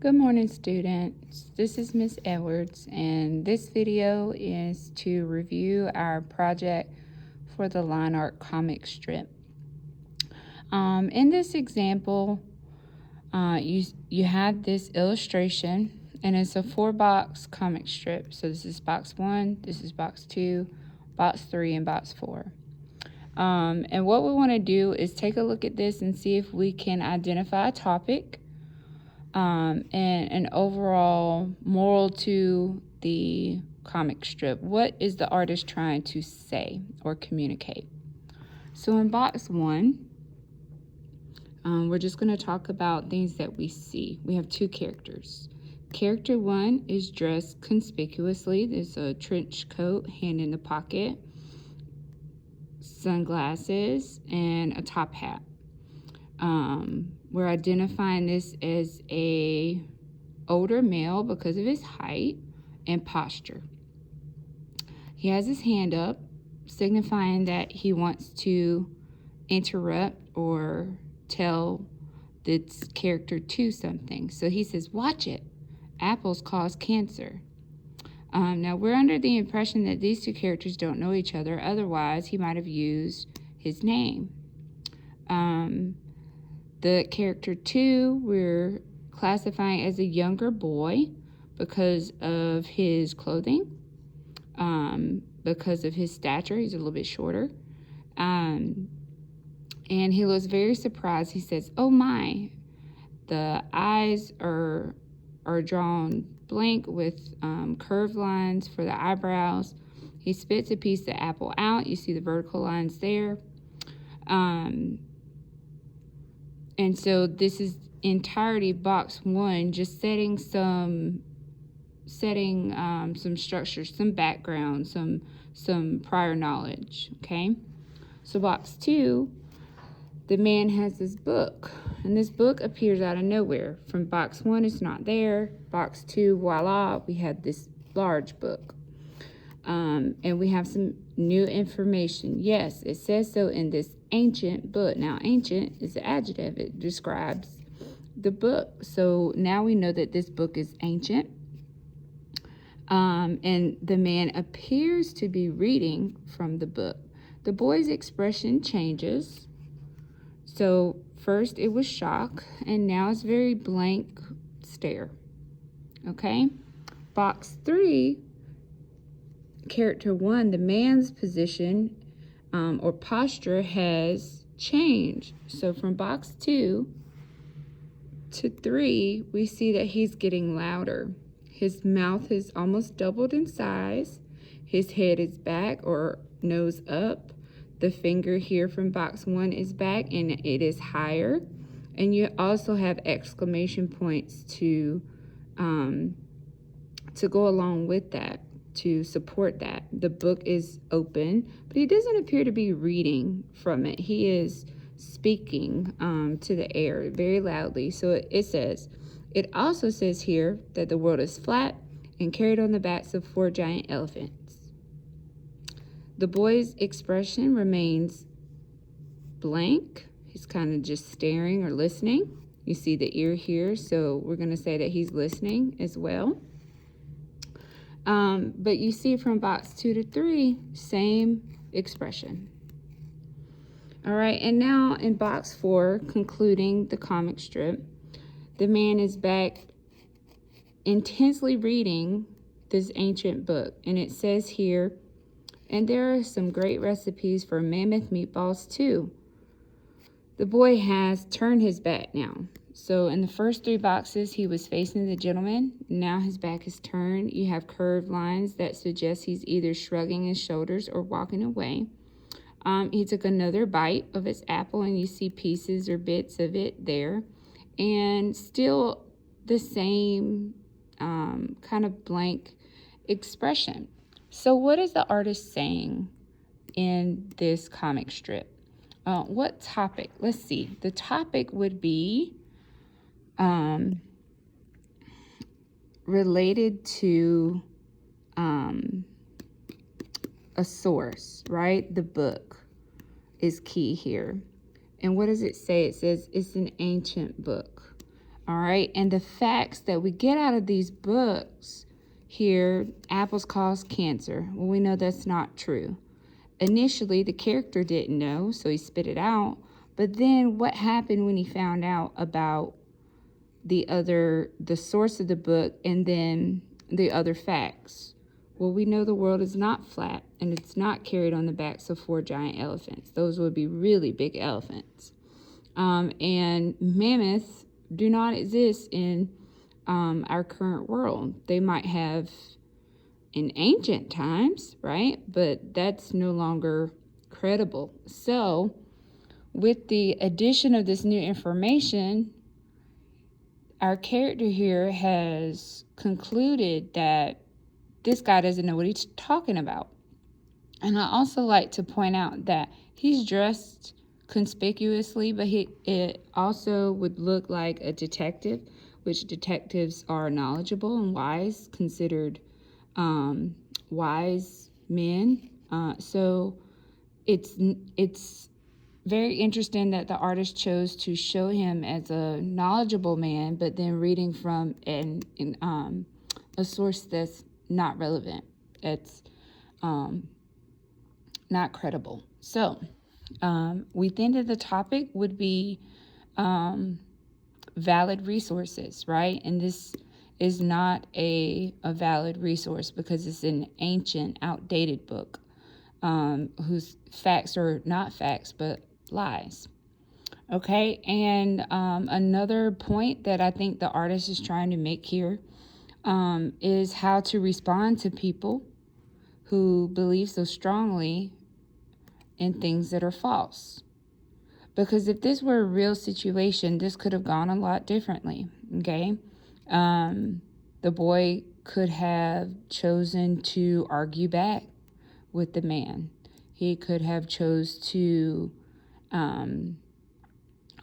Good morning, students. This is Miss Edwards, and this video is to review our project for the line art comic strip. In this example, you have this illustration, and it's a 4-box comic strip. So this is box 1, this is box 2, box 3, and box 4. And what we want to do is take a look at this and see if we can identify a topic and an overall moral to the comic strip. What is the artist trying to say or communicate? So in box 1, we're just going to talk about things that we see. We have 2 characters. Character 1 is dressed conspicuously. There's a trench coat, hand in the pocket, sunglasses, and a top hat. We're identifying this as a older male because of his height and posture. He has his hand up, signifying that he wants to interrupt or tell this character 2 something. So he says, "Watch it. Apples cause cancer." Now, we're under the impression that these 2 characters don't know each other. Otherwise, he might have used his name. The character 2, we're classifying as a younger boy because of his clothing, because of his stature. He's a little bit shorter. And he looks very surprised. He says, "Oh my." The eyes are drawn blank with curved lines for the eyebrows. He spits a piece of apple out. You see the vertical lines there. And so this is entirety box 1, just setting some structure, some background, some prior knowledge. Okay, so box 2, the man has this book, and this book appears out of nowhere. From box 1, it's not there. Box 2, voila, we have this large book. And we have some new information. Yes, it says so in this ancient book. Now, ancient is the adjective. It describes the book. So now we know that this book is ancient. And the man appears to be reading from the book. The boy's expression changes. So first it was shock, and now it's very blank stare. Okay? Box 3, character 1, the man's position or posture has changed. So from box 2 to 3, we see that he's getting louder. His mouth is almost doubled in size. His head is back or nose up. The finger here from box 1 is back and it is higher. And you also have exclamation points to go along with that, to support that. The book is open, but he doesn't appear to be reading from it. He is speaking to the air very loudly. So it also says here that the world is flat and carried on the backs of 4 giant elephants. The boy's expression remains blank. He's kind of just staring or listening. You see the ear here, so we're going to say that he's listening as well. But you see from box 2 to 3, same expression. All right, and now in box 4, concluding the comic strip, the man is back intensely reading this ancient book. And it says here, "And there are some great recipes for mammoth meatballs too." The boy has turned his back now. So in the first 3 boxes, he was facing the gentleman. Now his back is turned. You have curved lines that suggest he's either shrugging his shoulders or walking away. He took another bite of his apple, and you see pieces or bits of it there. And still the same kind of blank expression. So what is the artist saying in this comic strip? What topic? Let's see. The topic would be related to a source, right? The book is key here. And what does it say? It says it's an ancient book. All right. And the facts that we get out of these books here, apples cause cancer. Well, we know that's not true. Initially, the character didn't know, so he spit it out. But then what happened when he found out about the source of the book and then the other facts? Well, we know the world is not flat and it's not carried on the backs of 4 giant elephants. Those would be really big elephants. And mammoths do not exist in our current world. They might have in ancient times, right? But that's no longer credible. So with the addition of this new information, our character here has concluded that this guy doesn't know what he's talking about. And I also like to point out that he's dressed conspicuously, but it also would look like a detective, which detectives are knowledgeable and wise, considered wise men. So it's very interesting that the artist chose to show him as a knowledgeable man, but then reading from a source that's not relevant. It's not credible. So we think that the topic would be valid resources, right? And this is not a valid resource because it's an ancient, outdated book whose facts are not facts, but lies. Okay, and another point that I think the artist is trying to make here is how to respond to people who believe so strongly in things that are false. Because if this were a real situation, this could have gone a lot differently, okay? The boy could have chosen to argue back with the man. He could have chose to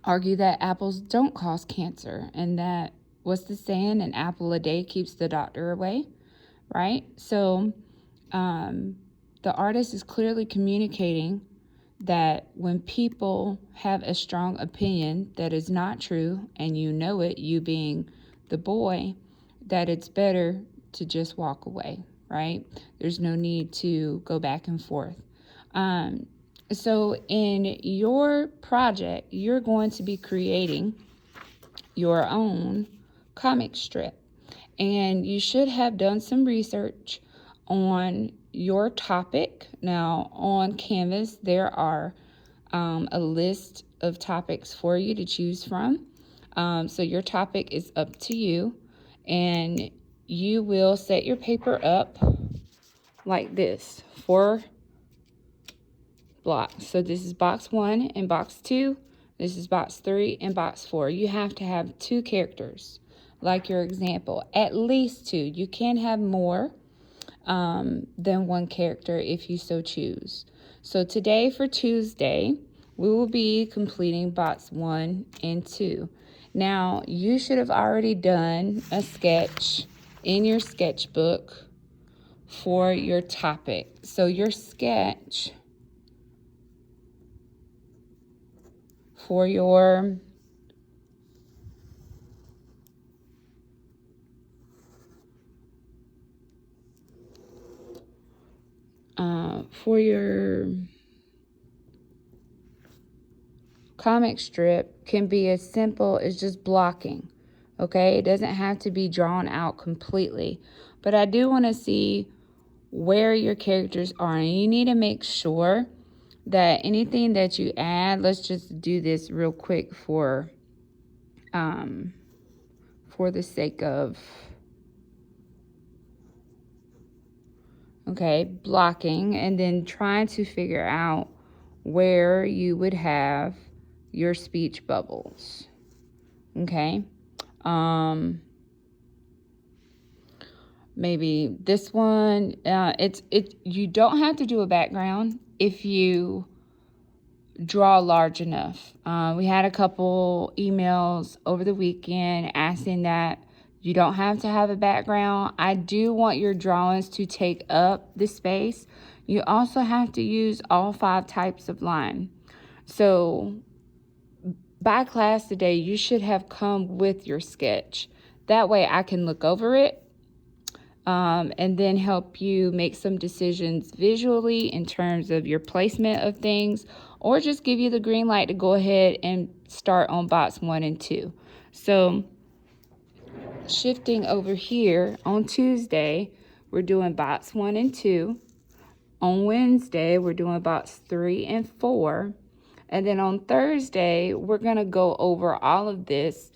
argue that apples don't cause cancer and that, what's the saying, an apple a day keeps the doctor away, right? So the artist is clearly communicating that when people have a strong opinion that is not true, and you know it, you being the boy, that it's better to just walk away, right? There's no need to go back and forth. So in your project, you're going to be creating your own comic strip. And you should have done some research on your topic. Now, on Canvas, there are a list of topics for you to choose from. So your topic is up to you. And you will set your paper up like this, 4 blocks. So this is box 1 and box 2. This is box 3 and box 4. You have to have 2 characters, like your example, at least 2. You can have more than 1 character if you so choose. So today, for Tuesday, we will be completing box 1 and 2. Now, you should have already done a sketch in your sketchbook for your topic. So your sketch for your comic strip can be as simple as just blocking. Okay, it doesn't have to be drawn out completely, but I do want to see where your characters are, and you need to make sure that anything that you add, let's just do this real quick for the sake of, okay, blocking, and then trying to figure out where you would have your speech bubbles. Okay, maybe this one, you don't have to do a background if you draw large enough. We had a couple emails over the weekend asking that you don't have to have a background. I do want your drawings to take up the space. You also have to use all 5 types of line. So by class today, you should have come with your sketch. That way I can look over it and then help you make some decisions visually in terms of your placement of things, or just give you the green light to go ahead and start on box 1 and 2. So shifting over here, on Tuesday, we're doing box 1 and 2. On Wednesday, we're doing box 3 and 4. And then on Thursday, we're going to go over all of this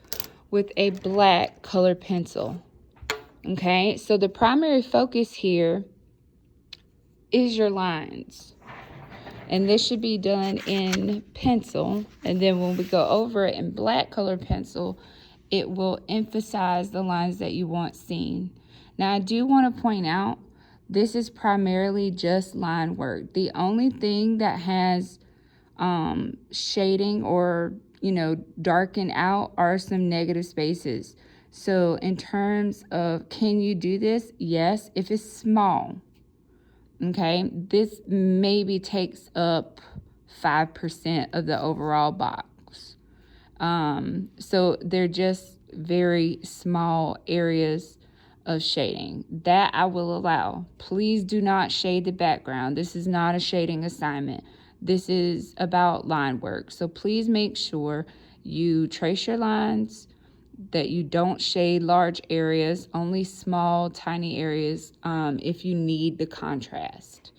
with a black colored pencil. Okay, so the primary focus here is your lines. And this should be done in pencil. And then when we go over it in black colored pencil, it will emphasize the lines that you want seen. Now, I do want to point out, this is primarily just line work. The only thing that has shading or, darken out are some negative spaces. So in terms of, can you do this? Yes, if it's small. Okay, this maybe takes up 5% of the overall box. So they're just very small areas of shading that I will allow. Please do not shade the background. This is not a shading assignment. This is about line work. So please make sure you trace your lines, that you don't shade large areas, only small, tiny areas if you need the contrast.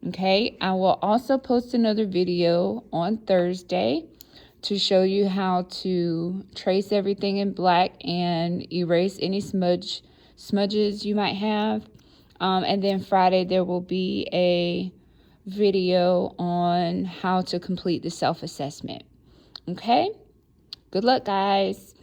Okay, I will also post another video on Thursday to show you how to trace everything in black and erase any smudges you might have. And then Friday there will be a video on how to complete the self-assessment. Okay, good luck, guys.